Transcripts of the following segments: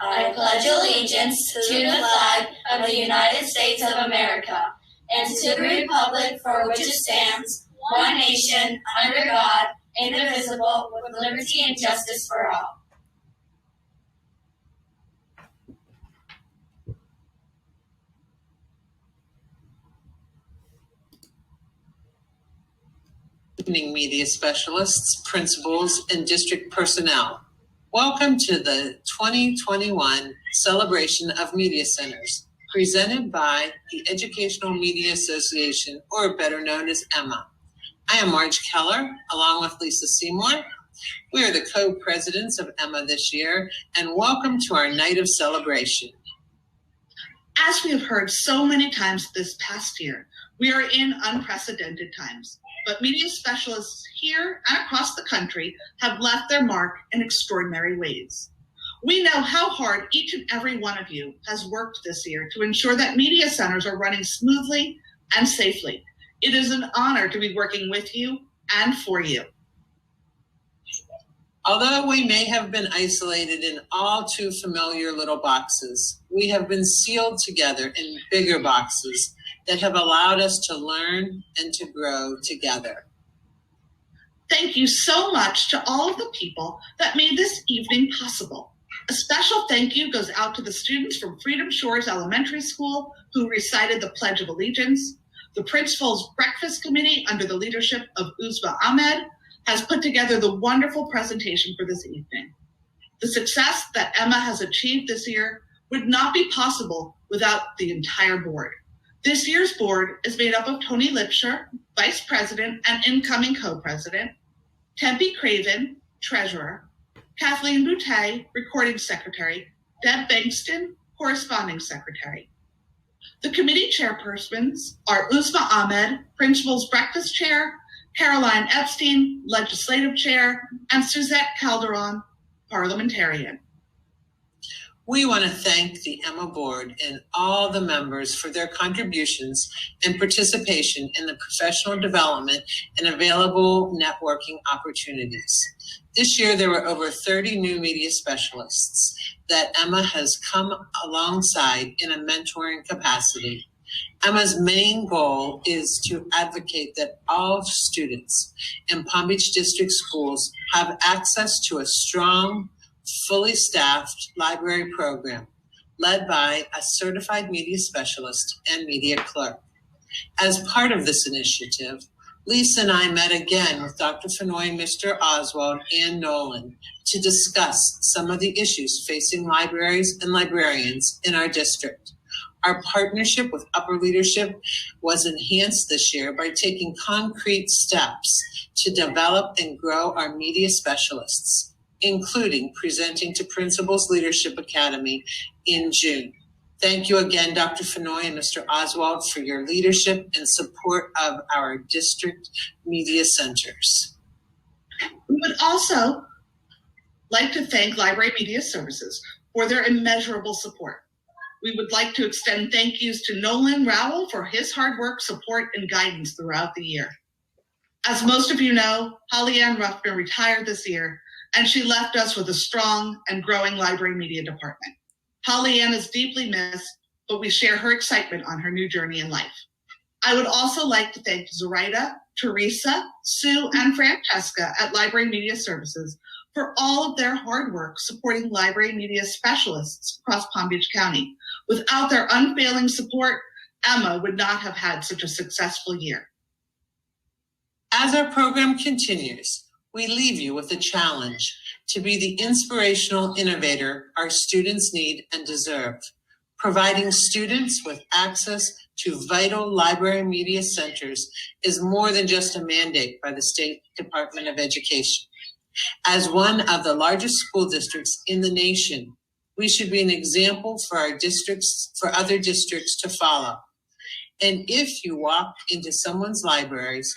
I pledge allegiance to the flag of the United States of America and to the republic for which it stands, one nation, under God, indivisible, with liberty and justice for all. Good evening, media specialists, principals, and district personnel. Welcome to the 2021 Celebration of Media Centers, presented by the Educational Media Association, or better known as EMMA. I am Marge Keller, along with Lisa Seymour. We are the co-presidents of EMMA this year, and welcome to our night of celebration. As we have heard so many times this past year, we are in unprecedented times. But media specialists here and across the country have left their mark in extraordinary ways. We know how hard each and every one of you has worked this year to ensure that media centers are running smoothly and safely. It is an honor to be working with you and for you. Although we may have been isolated in all too familiar little boxes, we have been sealed together in bigger boxes that have allowed us to learn and to grow together. Thank you so much to all of the people that made this evening possible. A special thank you goes out to the students from Freedom Shores Elementary School who recited the Pledge of Allegiance. The Principal's Breakfast Committee, under the leadership of Uzma Ahmed, has put together the wonderful presentation for this evening. The success that EMMA has achieved this year would not be possible without the entire board. This year's board is made up of Tony Lipsher, Vice President and incoming Co-President, Tempe Craven, Treasurer, Kathleen Boutte, Recording Secretary, Deb Bankston, Corresponding Secretary. The committee chairpersons are Uzma Ahmed, Principal's Breakfast Chair, Caroline Epstein, Legislative Chair, and Suzette Calderon, Parliamentarian. We want to thank the EMMA board and all the members for their contributions and participation in the professional development and available networking opportunities. This year, there were over 30 new media specialists that EMMA has come alongside in a mentoring capacity. EMMA's main goal is to advocate that all students in Palm Beach District schools have access to a strong, fully staffed library program led by a certified media specialist and media clerk. As part of this initiative, Lisa and I met again with Dr. Fenoy, Mr. Oswald, and Nolan to discuss some of the issues facing libraries and librarians in our district. Our partnership with upper leadership was enhanced this year by taking concrete steps to develop and grow our media specialists, including presenting to Principals Leadership Academy in June. Thank you again, Dr. Fenoy and Mr. Oswald, for your leadership and support of our district media centers. We would also like to thank Library Media Services for their immeasurable support. We would like to extend thank yous to Nolan Rowell for his hard work, support, and guidance throughout the year. As most of you know, Holly Ann Ruffner retired this year, and she left us with a strong and growing library media department. Holly Ann is deeply missed, but we share her excitement on her new journey in life. I would also like to thank Zoraida, Teresa, Sue, and Francesca at Library Media Services for all of their hard work supporting library media specialists across Palm Beach County. Without their unfailing support, EMMA would not have had such a successful year. As our program continues, we leave you with a challenge to be the inspirational innovator our students need and deserve. Providing students with access to vital library media centers is more than just a mandate by the State Department of Education. As one of the largest school districts in the nation, we should be an example for our districts, for other districts to follow. And if you walk into someone's libraries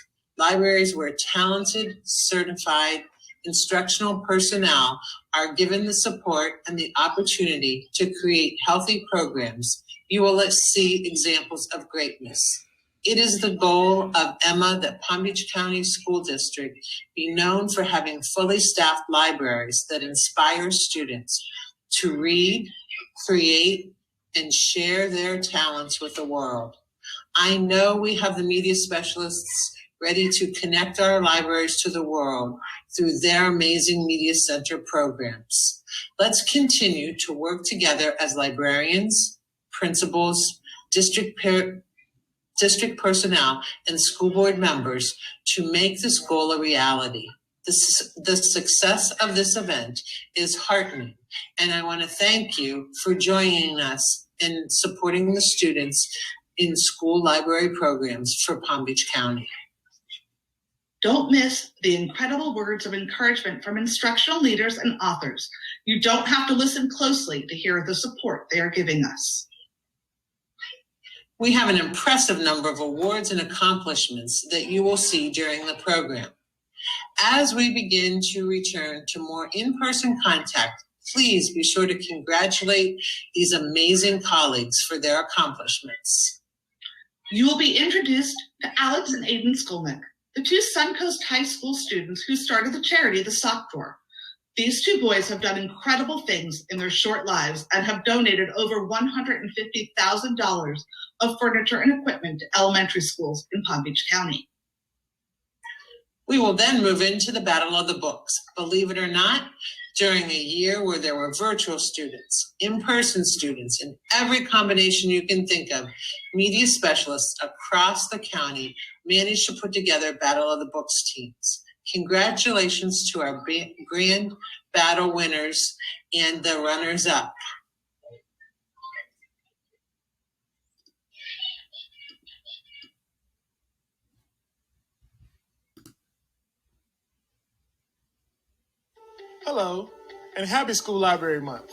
where talented, certified, instructional personnel are given the support and the opportunity to create healthy programs, you will see examples of greatness. It is the goal of EMMA that Palm Beach County School District be known for having fully staffed libraries that inspire students, to read, create, and share their talents with the world. I know we have the media specialists ready to connect our libraries to the world through their amazing Media Center programs. Let's continue to work together as librarians, principals, district personnel, and school board members to make this goal a reality. The success of this event is heartening, and I want to thank you for joining us in supporting the students in school library programs for Palm Beach County. Don't miss the incredible words of encouragement from instructional leaders and authors. You don't have to listen closely to hear the support they are giving us. We have an impressive number of awards and accomplishments that you will see during the program. As we begin to return to more in-person contact, please be sure to congratulate these amazing colleagues for their accomplishments. You will be introduced to Alex and Aiden Skolnick, the two Suncoast High School students who started the charity The Sock Drawer. These two boys have done incredible things in their short lives and have donated over $150,000 of furniture and equipment to elementary schools in Palm Beach County. We will then move into the Battle of the Books. Believe it or not, during a year where there were virtual students, in-person students, and every combination you can think of, media specialists across the county managed to put together Battle of the Books teams. Congratulations to our grand battle winners and the runners-up. Hello, and happy School Library Month.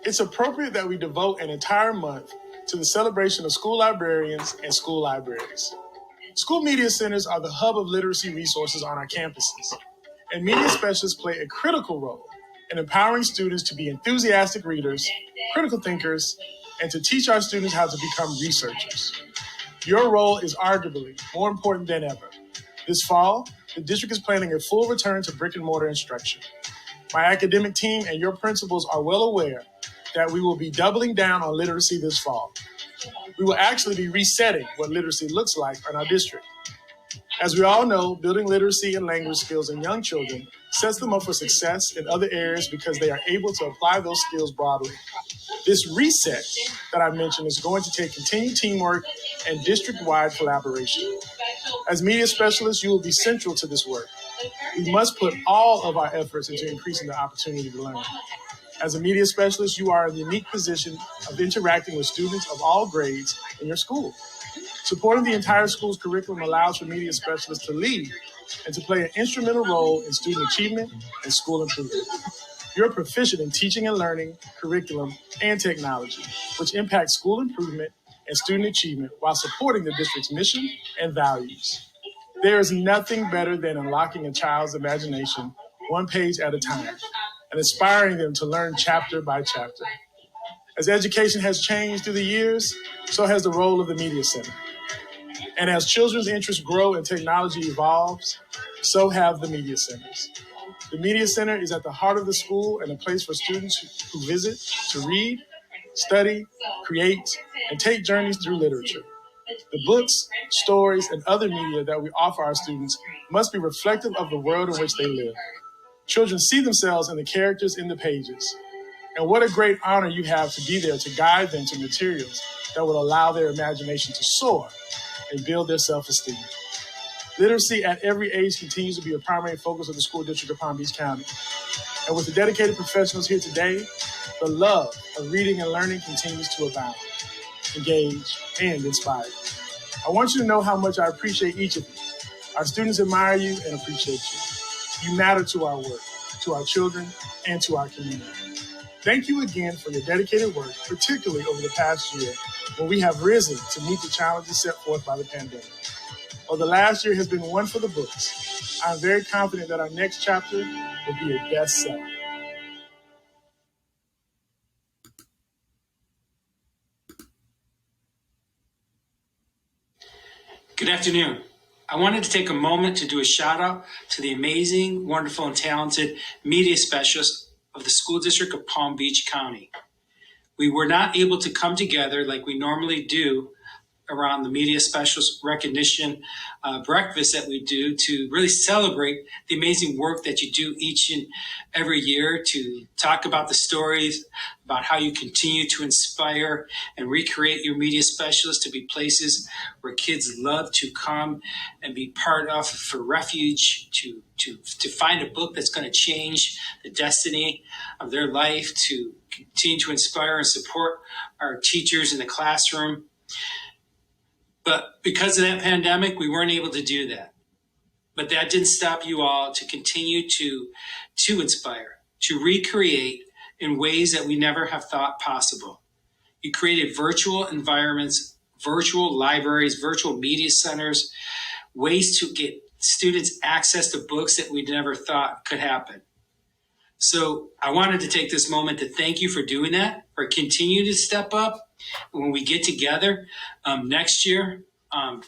It's appropriate that we devote an entire month to the celebration of school librarians and school libraries. School media centers are the hub of literacy resources on our campuses, and media specialists play a critical role in empowering students to be enthusiastic readers, critical thinkers, and to teach our students how to become researchers. Your role is arguably more important than ever. This fall, the district is planning a full return to brick and mortar instruction. My academic team and your principals are well aware that we will be doubling down on literacy this fall. We will actually be resetting what literacy looks like in our district. As we all know, building literacy and language skills in young children sets them up for success in other areas because they are able to apply those skills broadly. This reset that I mentioned is going to take continued teamwork and district-wide collaboration. As media specialists, you will be central to this work. We must put all of our efforts into increasing the opportunity to learn. As a media specialist, you are in the unique position of interacting with students of all grades in your school. Supporting the entire school's curriculum allows for media specialists to lead and to play an instrumental role in student achievement and school improvement. You're proficient in teaching and learning, curriculum, and technology, which impacts school improvement and student achievement while supporting the district's mission and values. There is nothing better than unlocking a child's imagination one page at a time and inspiring them to learn chapter by chapter. As education has changed through the years, so has the role of the Media Center. And as children's interests grow and technology evolves, so have the Media Centers. The Media Center is at the heart of the school and a place for students who visit to read, study, create, and take journeys through literature. The books, stories, and other media that we offer our students must be reflective of the world in which they live. Children see themselves in the characters in the pages. And what a great honor you have to be there to guide them to materials that will allow their imagination to soar and build their self-esteem. Literacy at every age continues to be a primary focus of the School District of Palm Beach County. And with the dedicated professionals here today, the love of reading and learning continues to abound, engage, and inspire. I want you to know how much I appreciate each of you. Our students admire you and appreciate you. You matter to our work, to our children, and to our community. Thank you again for your dedicated work, particularly over the past year, when we have risen to meet the challenges set forth by the pandemic. While the last year has been one for the books, I'm very confident that our next chapter will be a bestseller. Good afternoon. I wanted to take a moment to do a shout out to the amazing, wonderful, and talented media specialists of the School District of Palm Beach County. We were not able to come together like we normally do around the media specialist recognition breakfast that we do to really celebrate the amazing work that you do each and every year, to talk about the stories, about how you continue to inspire and recreate your media specialists to be places where kids love to come and be part of, for refuge, to find a book that's going to change the destiny of their life, to continue to inspire and support our teachers in the classroom. But because of that pandemic, we weren't able to do that. But that didn't stop you all to continue to inspire, to recreate in ways that we never have thought possible. You created virtual environments, virtual libraries, virtual media centers, ways to get students access to books that we never thought could happen. So I wanted to take this moment to thank you for doing that, for continuing to step up. When we get together next year,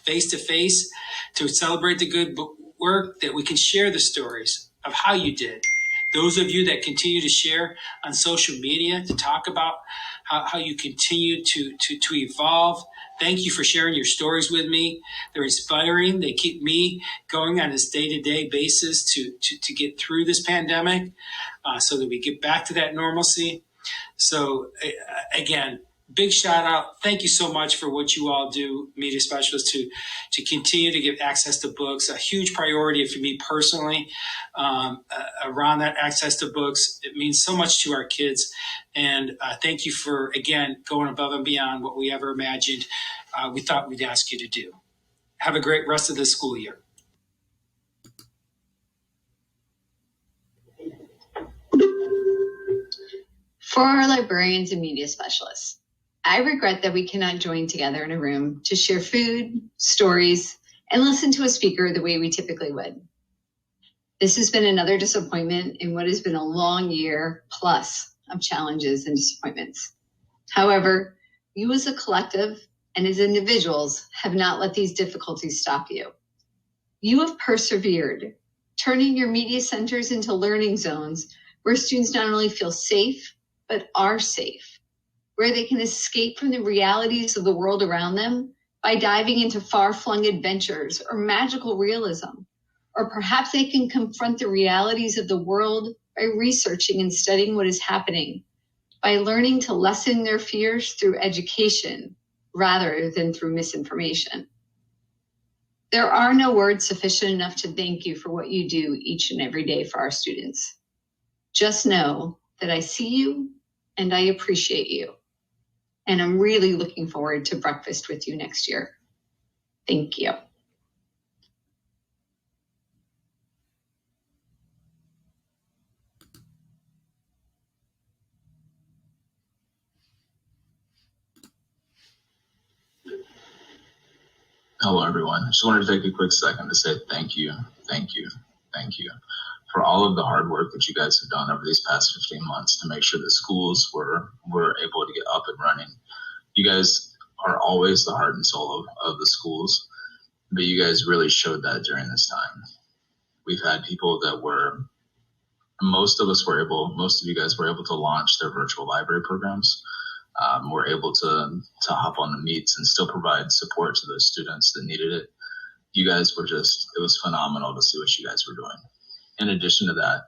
face to face, to celebrate the good work, that we can share the stories of how you did. Those of you that continue to share on social media, to talk about how you continue to evolve. Thank you for sharing your stories with me. They're inspiring. They keep me going on this day-to-day basis to get through this pandemic, so that we get back to that normalcy. So again, big shout out. Thank you so much for what you all do, media specialists, to continue to give access to books. A huge priority for me personally, around that access to books. It means so much to our kids. And thank you for, again, going above and beyond what we ever imagined we thought we'd ask you to do. Have a great rest of the school year. For our librarians and media specialists, I regret that we cannot join together in a room to share food, stories, and listen to a speaker the way we typically would. This has been another disappointment in what has been a long year plus of challenges and disappointments. However, you as a collective and as individuals have not let these difficulties stop you. You have persevered, turning your media centers into learning zones where students not only feel safe, but are safe, where they can escape from the realities of the world around them by diving into far-flung adventures or magical realism. Or perhaps they can confront the realities of the world by researching and studying what is happening, by learning to lessen their fears through education rather than through misinformation. There are no words sufficient enough to thank you for what you do each and every day for our students. Just know that I see you and I appreciate you. And I'm really looking forward to breakfast with you next year. Thank you. Hello, everyone. I just wanted to take a quick second to say thank you for all of the hard work that you guys have done over these past 15 months to make sure that schools were able to get up and running. You guys are always the heart and soul of the schools, but you guys really showed that during this time. We've had people that most of you guys were able to launch their virtual library programs. Were able to hop on the meets and still provide support to those students that needed it. You guys it was phenomenal to see what you guys were doing. In addition to that,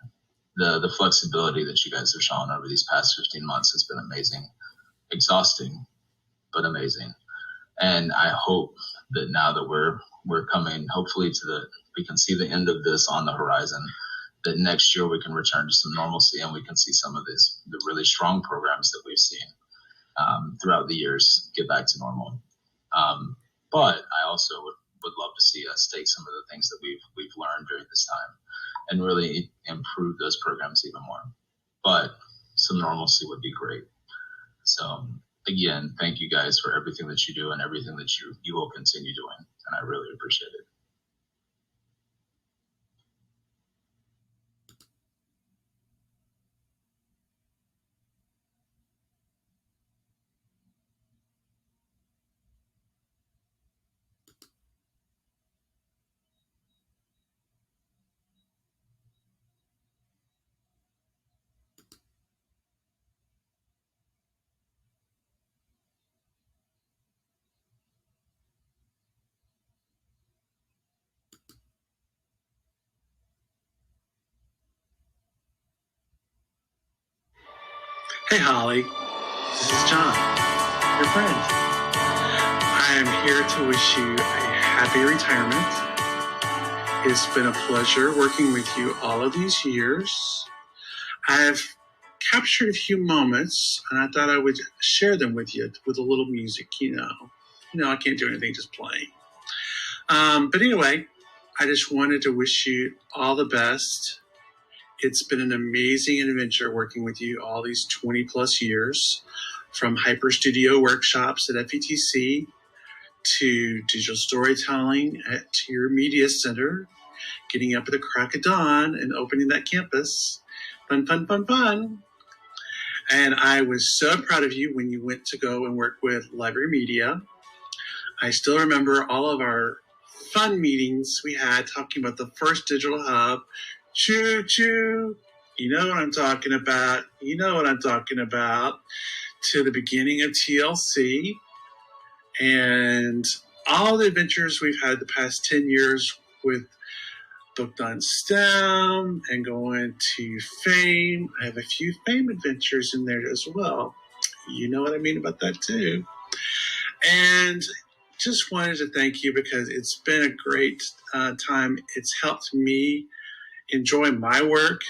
the flexibility that you guys have shown over these past 15 months has been amazing, exhausting, but amazing. And I hope that now that we're coming, hopefully we can see the end of this on the horizon, that next year we can return to some normalcy and we can see some of the really strong programs that we've seen throughout the years get back to normal. But I also would love to see us take some of the things that we've learned during this time and really improve those programs even more. But some normalcy would be great. So again, thank you guys for everything that you do and everything that you will continue doing. And I really appreciate it. Hey, Holly. This is John, your friend. I am here to wish you a happy retirement. It's been a pleasure working with you all of these years. I've captured a few moments, and I thought I would share them with you with a little music, You know, I can't do anything just playing. But anyway, I just wanted to wish you all the best. It's been an amazing adventure working with you all these 20 plus years, from Hyper Studio workshops at FETC to digital storytelling at your media center, getting up at the crack of dawn and opening that campus. Fun, fun, fun, fun. And I was so proud of you when you went to go and work with Library Media. I still remember all of our fun meetings we had talking about the first digital hub. Choo choo. You know what I'm talking about. To the beginning of TLC. And all the adventures we've had the past 10 years with Booked on STEM and going to FAME. I have a few FAME adventures in there as well. You know what I mean about that too. And just wanted to thank you because it's been a great time. It's helped me enjoy my work.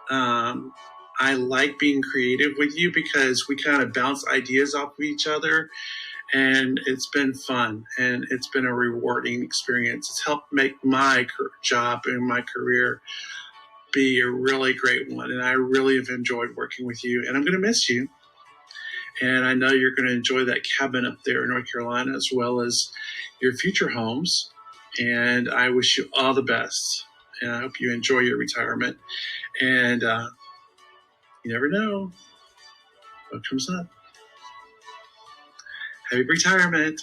I like being creative with you because we kind of bounce ideas off of each other, and it's been fun and it's been a rewarding experience. It's helped make my job and my career be a really great one, and I really have enjoyed working with you, and I'm going to miss you. And I know you're going to enjoy that cabin up there in North Carolina as well as your future homes. And I wish you all the best. And I hope you enjoy your retirement. And you never know what comes up. Happy retirement.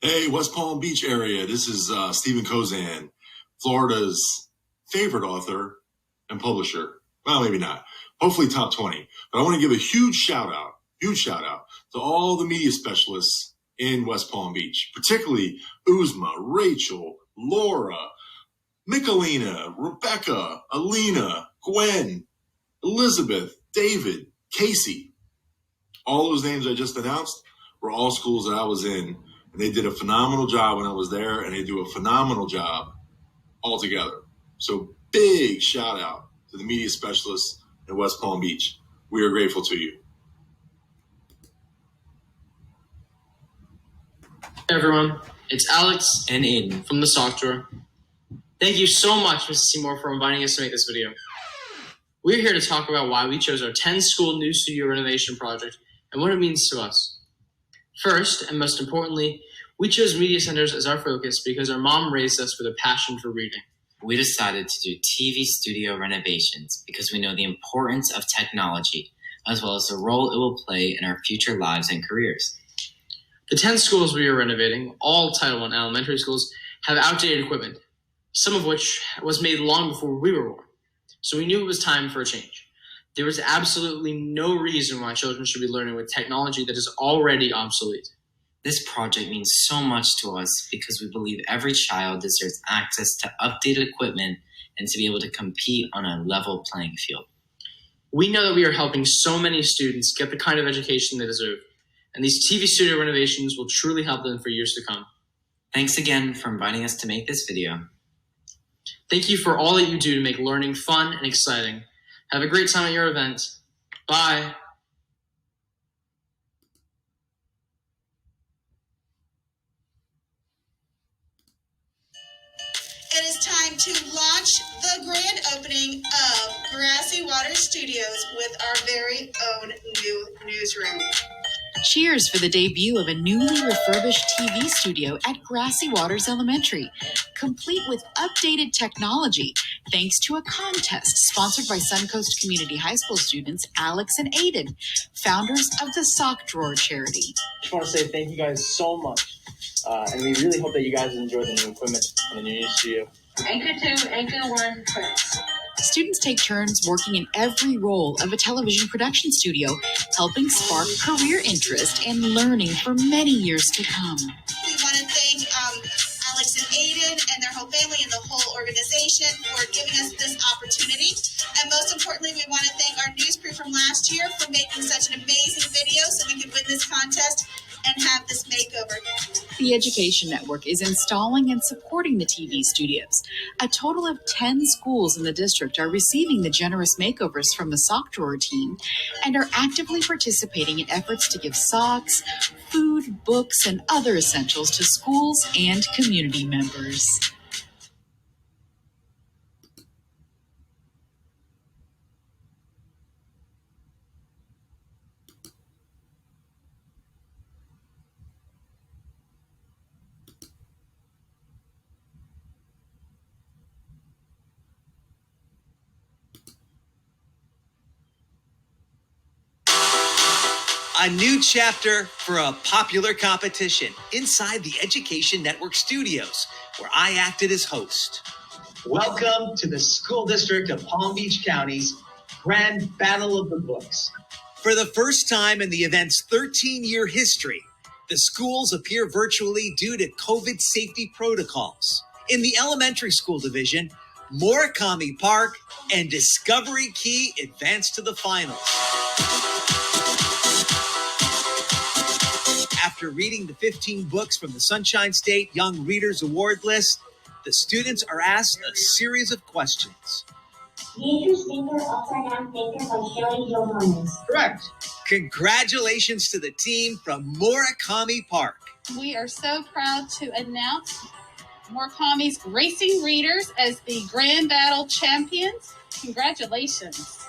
Hey, West Palm Beach area. This is Stephen Kozan, Florida's favorite author and publisher. Well, maybe not. Hopefully top 20. But I want to give a huge shout out to all the media specialists in West Palm Beach, particularly Uzma, Rachel, Laura, Michelina, Rebecca, Alina, Gwen, Elizabeth, David, Casey. All those names I just announced were all schools that I was in, and they did a phenomenal job when I was there, and they do a phenomenal job all together. So big shout out to the media specialists in West Palm Beach. We are grateful to you. Hey everyone, it's Alex and Aiden from the Sock Drawer. Thank you so much, Mrs. Seymour, for inviting us to make this video. We're here to talk about why we chose our 10-school new studio renovation project and what it means to us. First, and most importantly, we chose media centers as our focus because our mom raised us with a passion for reading. We decided to do TV studio renovations because we know the importance of technology, as well as the role it will play in our future lives and careers. The 10 schools we are renovating, all Title I elementary schools, have outdated equipment, some of which was made long before we were born. So we knew it was time for a change. There was absolutely no reason why children should be learning with technology that is already obsolete. This project means so much to us because we believe every child deserves access to updated equipment and to be able to compete on a level playing field. We know that we are helping so many students get the kind of education they deserve, and these TV studio renovations will truly help them for years to come. Thanks again for inviting us to make this video. Thank you for all that you do to make learning fun and exciting. Have a great time at your event. Bye. It is time to launch the grand opening of Grassy Water Studios with our very own new newsroom. Cheers for the debut of a newly refurbished TV studio at Grassy Waters Elementary, complete with updated technology, thanks to a contest sponsored by Suncoast Community High School students Alex and Aiden, founders of the Sock Drawer charity. I just want to say thank you guys so much, and we really hope that you guys enjoy the new equipment and the new studio. Anchor 2, Anchor 1, Prince. Students take turns working in every role of a television production studio, helping spark career interest and learning for many years to come. We want to thank Alex and Aiden and their whole family and the whole organization for giving us this opportunity. And most importantly, we want to thank our news crew from last year for making such an amazing video so we could win this contest and have this makeover. The Education Network is installing and supporting the TV studios. A total of 10 schools in the district are receiving the generous makeovers from the Sock Drawer team and are actively participating in efforts to give socks, food, books, and other essentials to schools and community members. A new chapter for a popular competition inside the Education Network studios, where I acted as host. Welcome to the School District of Palm Beach County's Grand Battle of the Books. For the first time in the event's 13-year history, the schools appear virtually due to COVID safety protocols. In the elementary school division, Murakami Park and Discovery Key advanced to the finals. After reading the 15 books from the Sunshine State Young Readers Award list, the students are asked a series of questions. Nature's finger upside down thinker by Shelley Johannes. Correct. Congratulations to the team from Murakami Park. We are so proud to announce Murakami's Racing Readers as the Grand Battle champions. Congratulations.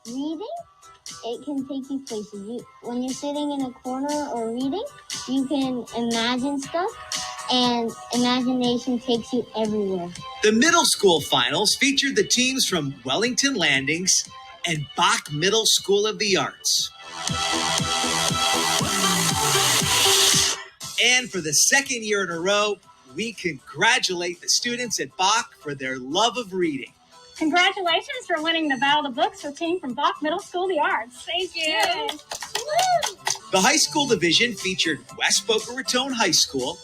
Reading? It can take you places. When you're sitting in a corner or reading, you can imagine stuff, and imagination takes you everywhere. The middle school finals featured the teams from Wellington Landings and Bach Middle School of the Arts. And for the second year in a row, we congratulate the students at Bach for their love of reading. Congratulations for winning the Battle of the Books with team from Bach Middle School, the Arts. Thank you. The high school division featured West Boca Raton High School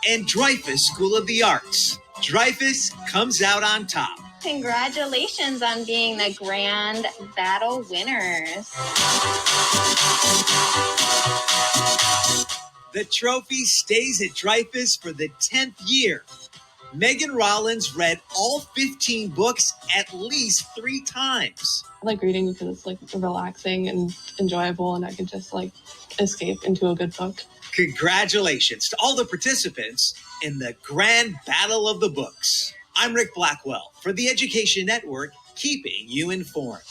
and Dreyfus School of the Arts. Dreyfus comes out on top. Congratulations on being the grand battle winners. The trophy stays at Dreyfus for the 10th year. Megan Rollins read all 15 books at least 3 times. I like reading because it's relaxing and enjoyable, and I can just escape into a good book. Congratulations to all the participants in the Grand Battle of the Books. I'm Rick Blackwell for the Education Network, keeping you informed.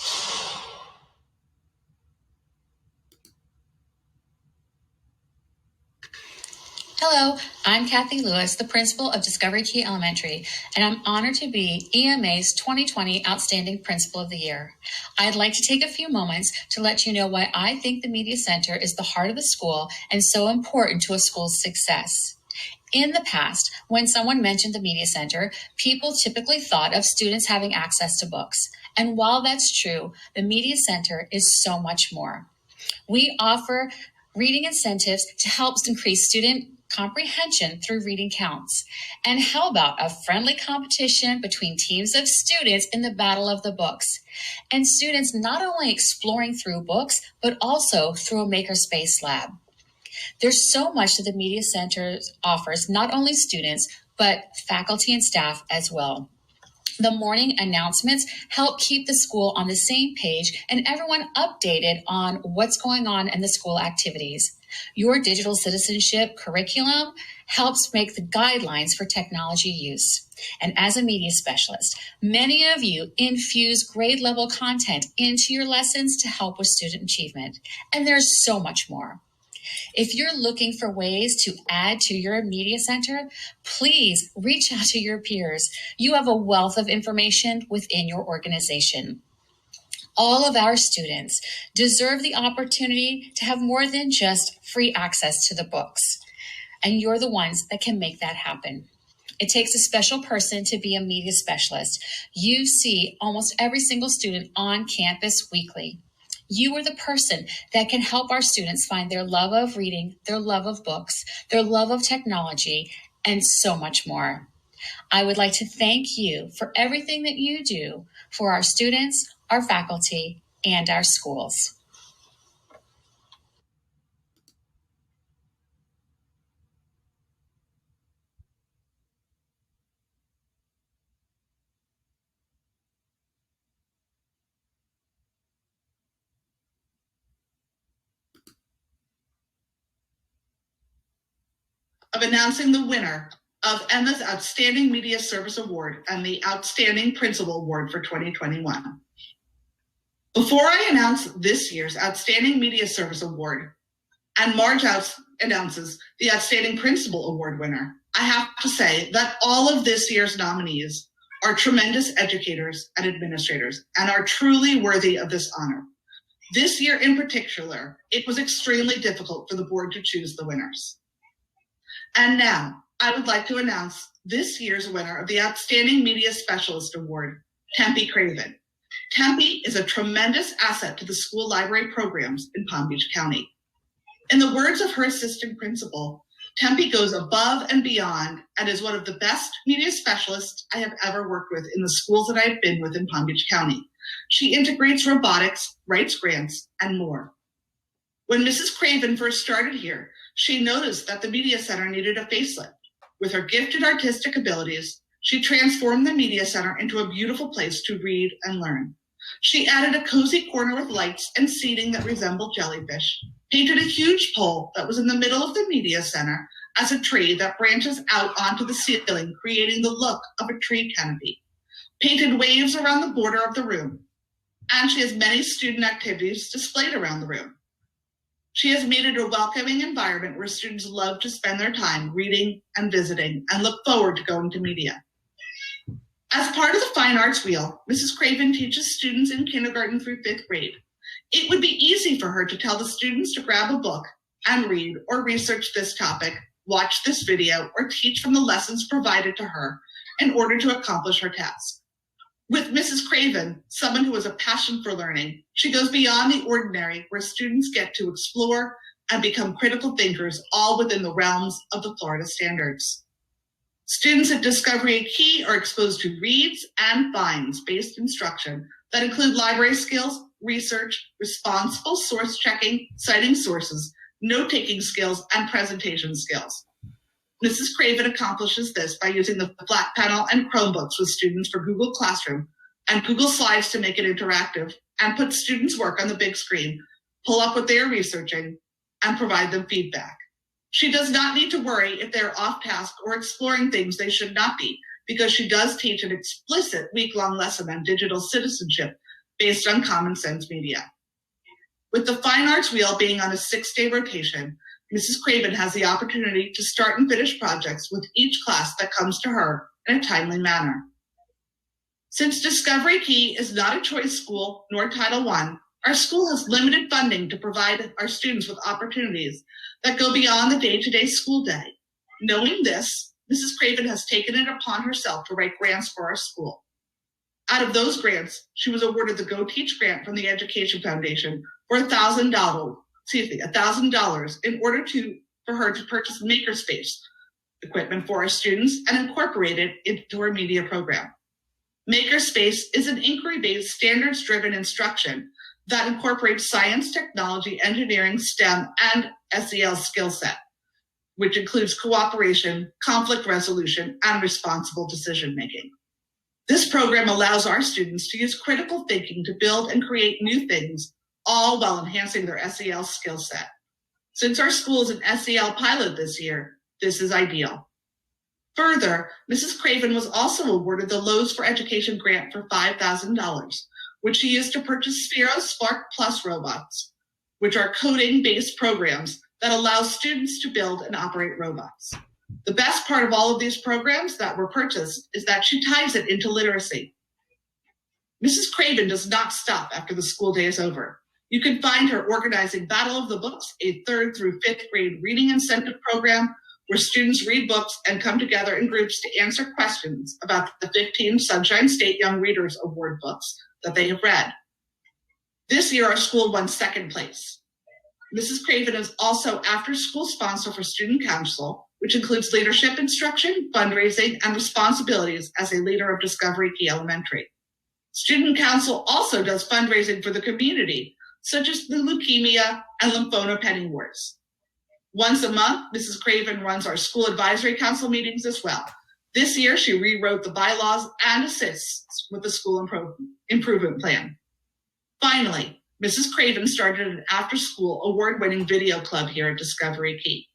Hello, I'm Kathy Lewis, the principal of Discovery Key Elementary, and I'm honored to be EMA's 2020 Outstanding Principal of the Year. I'd like to take a few moments to let you know why I think the Media Center is the heart of the school and so important to a school's success. In the past, when someone mentioned the Media Center, people typically thought of students having access to books. And while that's true, the Media Center is so much more. We offer reading incentives to help increase student comprehension through reading counts. And how about a friendly competition between teams of students in the Battle of the Books? And students not only exploring through books, but also through a makerspace lab. There's so much that the Media Center offers, not only students, but faculty and staff as well. The morning announcements help keep the school on the same page and everyone updated on what's going on in the school activities. Your digital citizenship curriculum helps make the guidelines for technology use. And as a media specialist, many of you infuse grade level content into your lessons to help with student achievement. And there's so much more. If you're looking for ways to add to your media center, please reach out to your peers. You have a wealth of information within your organization. All of our students deserve the opportunity to have more than just free access to the books. And you're the ones that can make that happen. It takes a special person to be a media specialist. You see almost every single student on campus weekly. You are the person that can help our students find their love of reading, their love of books, their love of technology, and so much more. I would like to thank you for everything that you do for our students, our faculty, and our schools. Of announcing the winner of Emma's Outstanding Media Service Award and the Outstanding Principal Award for 2021. Before I announce this year's Outstanding Media Service Award and Marge announces the Outstanding Principal Award winner, I have to say that all of this year's nominees are tremendous educators and administrators and are truly worthy of this honor. This year in particular, it was extremely difficult for the board to choose the winners. And now, I would like to announce this year's winner of the Outstanding Media Specialist Award, Tempe Craven. Tempe is a tremendous asset to the school library programs in Palm Beach County. In the words of her assistant principal, Tempe goes above and beyond and is one of the best media specialists I have ever worked with in the schools that I've been with in Palm Beach County. She integrates robotics, writes grants, and more. When Mrs. Craven first started here, she noticed that the Media Center needed a facelift. With her gifted artistic abilities, she transformed the Media Center into a beautiful place to read and learn. She added a cozy corner with lights and seating that resembled jellyfish, painted a huge pole that was in the middle of the Media Center as a tree that branches out onto the ceiling, creating the look of a tree canopy, painted waves around the border of the room, and she has many student activities displayed around the room. She has made it a welcoming environment where students love to spend their time reading and visiting and look forward to going to media. As part of the Fine Arts Wheel, Mrs. Craven teaches students in kindergarten through 5th grade. It would be easy for her to tell the students to grab a book and read or research this topic watch this video, or teach from the lessons provided to her in order to accomplish her task. With Mrs. Craven, someone who has a passion for learning, she goes beyond the ordinary, where students get to explore and become critical thinkers, all within the realms of the Florida standards. Students at Discovery Key are exposed to reads and finds-based instruction that include library skills, research, responsible source checking, citing sources, note-taking skills, and presentation skills. Mrs. Craven accomplishes this by using the flat panel and Chromebooks with students for Google Classroom and Google Slides to make it interactive, and put students' work on the big screen, pull up what they are researching, and provide them feedback. She does not need to worry if they're off task or exploring things they should not be, because she does teach an explicit week-long lesson on digital citizenship based on Common Sense Media. With the Fine Arts Wheel being on a 6-day rotation, Mrs. Craven has the opportunity to start and finish projects with each class that comes to her in a timely manner. Since Discovery Key is not a choice school nor Title I, our school has limited funding to provide our students with opportunities that go beyond the day-to-day school day. Knowing this, Mrs. Craven has taken it upon herself to write grants for our school. Out of those grants, she was awarded the Go Teach grant from the Education Foundation for $1,000 in order for her to purchase Makerspace equipment for our students and incorporate it into her media program. Makerspace is an inquiry-based, standards-driven instruction that incorporates science, technology, engineering, STEM, and SEL skill set, which includes cooperation, conflict resolution, and responsible decision-making. This program allows our students to use critical thinking to build and create new things, all while enhancing their SEL skill set. Since our school is an SEL pilot this year, this is ideal. Further, Mrs. Craven was also awarded the Lowe's for Education grant for $5,000, which she used to purchase Sphero Spark Plus robots, which are coding-based programs that allow students to build and operate robots. The best part of all of these programs that were purchased is that she ties it into literacy. Mrs. Craven does not stop after the school day is over. You can find her organizing Battle of the Books, a 3rd through 5th grade reading incentive program where students read books and come together in groups to answer questions about the 15 Sunshine State Young Readers Award books that they have read. This year, our school won 2nd place. Mrs. Craven is also after-school sponsor for Student Council, which includes leadership instruction, fundraising, and responsibilities as a leader of Discovery Key Elementary. Student Council also does fundraising for the community, such as the Leukemia and Lymphoma Penny Wards. Once a month, Mrs. Craven runs our school advisory council meetings as well. This year, she rewrote the bylaws and assists with the school improvement plan. Finally, Mrs. Craven started an after-school award-winning video club here at Discovery Key.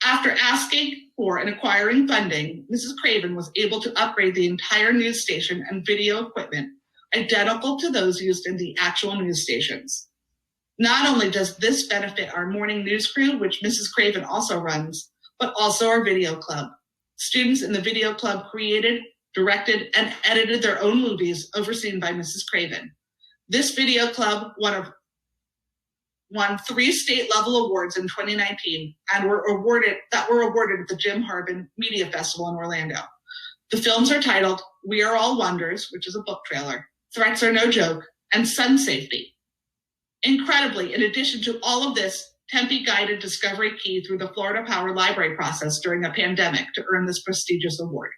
After asking for and acquiring funding, Mrs. Craven was able to upgrade the entire news station and video equipment identical to those used in the actual news stations. Not only does this benefit our morning news crew, which Mrs. Craven also runs, but also our video club. Students in the video club created, directed, and edited their own movies overseen by Mrs. Craven. This video club won 3 state-level awards in 2019 and were awarded at the Jim Harbin Media Festival in Orlando. The films are titled We Are All Wonders, which is a book trailer, Threats Are No Joke, and Sun Safety. Incredibly, in addition to all of this, Tempe guided Discovery Key through the Florida Power Library process during a pandemic to earn this prestigious award.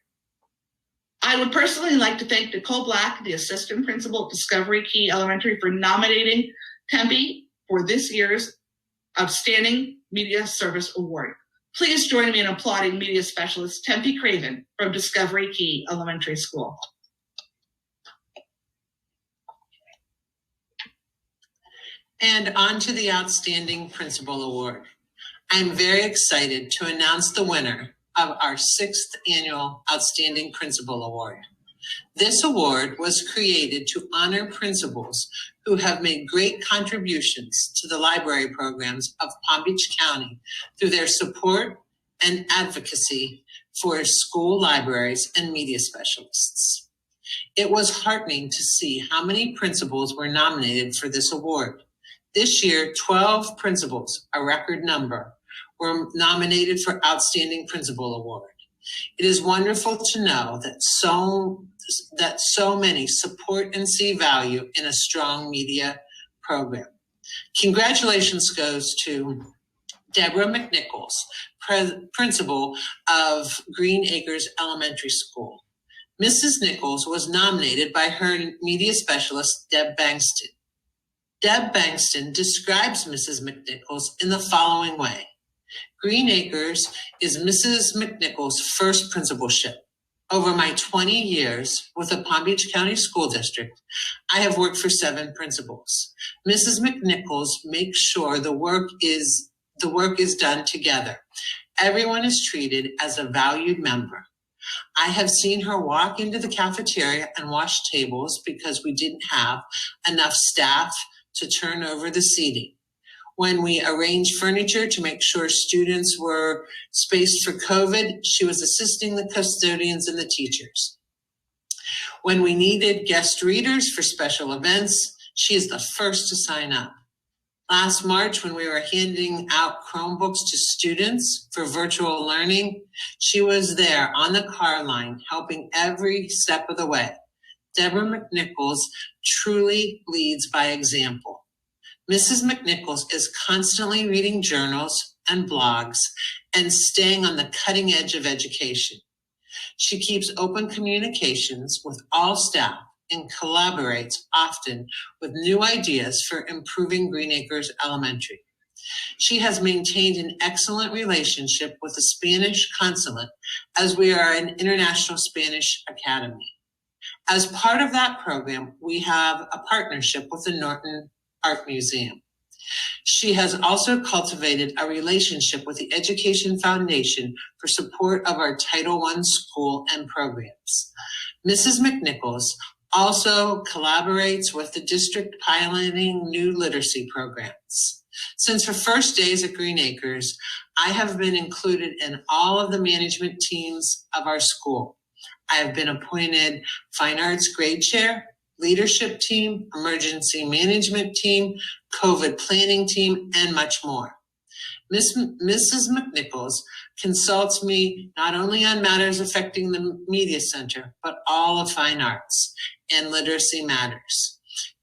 I would personally like to thank Nicole Black, the assistant principal at Discovery Key Elementary, for nominating Tempe for this year's Outstanding Media Service Award. Please join me in applauding media specialist Tempe Craven from Discovery Key Elementary School. And on to the Outstanding Principal Award. I'm very excited to announce the winner of our 6th Annual Outstanding Principal Award. This award was created to honor principals who have made great contributions to the library programs of Palm Beach County through their support and advocacy for school libraries and media specialists. It was heartening to see how many principals were nominated for this award. This year, 12 principals, a record number, were nominated for Outstanding Principal Award. It is wonderful to know that so many support and see value in a strong media program. Congratulations goes to Deborah McNichols, principal of Green Acres Elementary School. Mrs. Nichols was nominated by her media specialist, Deb Bankston. Deb Bankston describes Mrs. McNichols in the following way. Green Acres is Mrs. McNichols' first principalship. Over my 20 years with the Palm Beach County School District, I have worked for 7 principals. Mrs. McNichols makes sure the work is done together. Everyone is treated as a valued member. I have seen her walk into the cafeteria and wash tables because we didn't have enough staff to turn over the seating. When we arranged furniture to make sure students were spaced for COVID, she was assisting the custodians and the teachers. When we needed guest readers for special events, she is the first to sign up. Last March, when we were handing out Chromebooks to students for virtual learning, she was there on the car line, helping every step of the way. Deborah McNichols truly leads by example. Mrs. McNichols is constantly reading journals and blogs and staying on the cutting edge of education. She keeps open communications with all staff and collaborates often with new ideas for improving Green Acres Elementary. She has maintained an excellent relationship with the Spanish consulate as we are an international Spanish academy. As part of that program, we have a partnership with the Norton Art Museum. She has also cultivated a relationship with the Education Foundation for support of our Title I school and programs. Mrs. McNichols also collaborates with the district piloting new literacy programs. Since her first days at Green Acres, I have been included in all of the management teams of our school. I have been appointed Fine Arts Grade Chair, Leadership Team, Emergency Management Team, COVID Planning Team, and much more. Mrs. McNichols consults me not only on matters affecting the Media Center, but all of fine arts and literacy matters.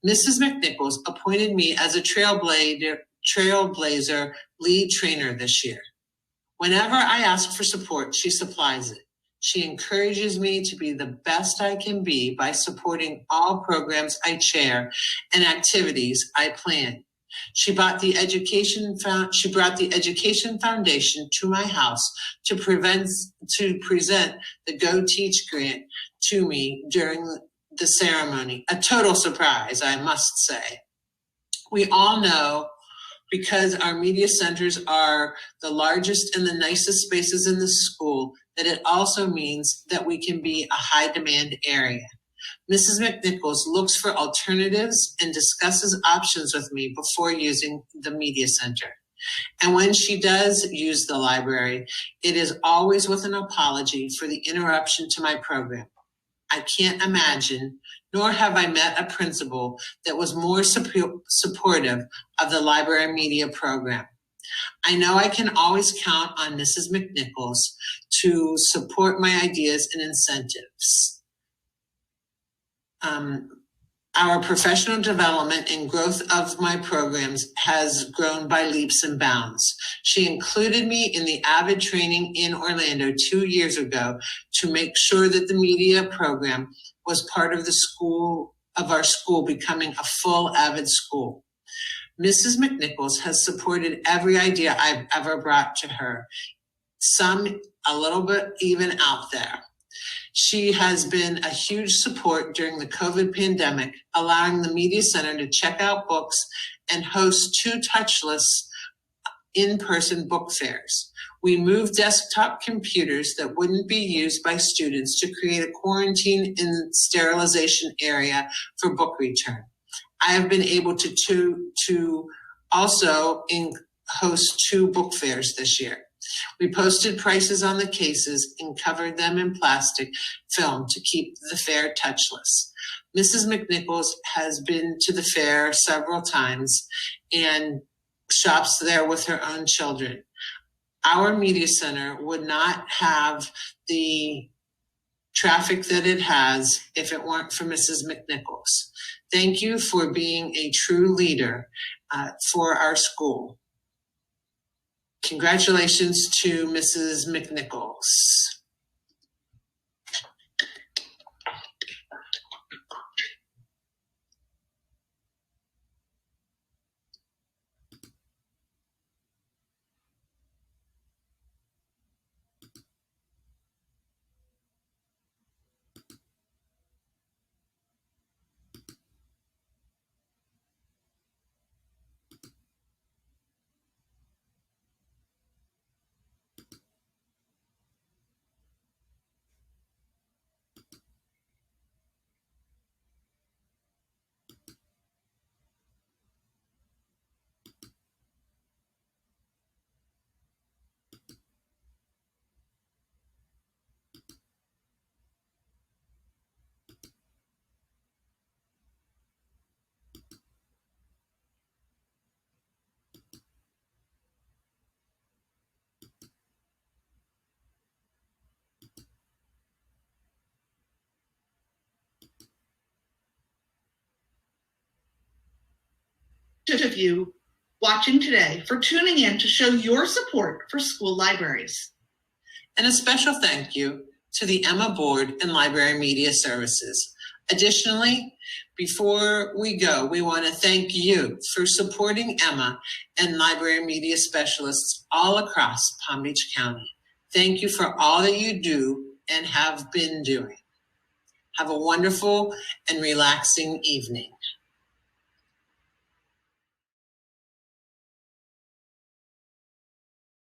Mrs. McNichols appointed me as a Trailblazer lead trainer this year. Whenever I ask for support, she supplies it. She encourages me to be the best I can be by supporting all programs I chair and activities I plan. She brought the Education Foundation to my house to present the Go Teach grant to me during the ceremony. A total surprise, I must say. We all know, because our media centers are the largest and the nicest spaces in the school, that it also means that we can be a high demand area. Mrs. McNichols looks for alternatives and discusses options with me before using the media center. And when she does use the library, it is always with an apology for the interruption to my program. I can't imagine, nor have I met a principal that was more supportive of the library media program. I know I can always count on Mrs. McNichols to support my ideas and incentives. Our professional development and growth of my programs has grown by leaps and bounds. She included me in the AVID training in Orlando 2 years ago to make sure that the media program was part of our school becoming a full AVID school. Mrs. McNichols has supported every idea I've ever brought to her, some a little bit even out there. She has been a huge support during the COVID pandemic, allowing the Media Center to check out books and host 2 touchless in-person book fairs. We moved desktop computers that wouldn't be used by students to create a quarantine and sterilization area for book return. I have been able to also host 2 book fairs this year. We posted prices on the cases and covered them in plastic film to keep the fair touchless. Mrs. McNichols has been to the fair several times and shops there with her own children. our media center would not have the traffic that it has if it weren't for Mrs. McNichols. Thank you for being a true leader for our school. Congratulations to Mrs. McNichols. Of you watching today for tuning in to show your support for school libraries. And a special thank you to the Emma Board and Library Media Services. Additionally, before we go, we want to thank you for supporting Emma and library media specialists all across Palm Beach County. Thank you for all that you do and have been doing. Have a wonderful and relaxing evening.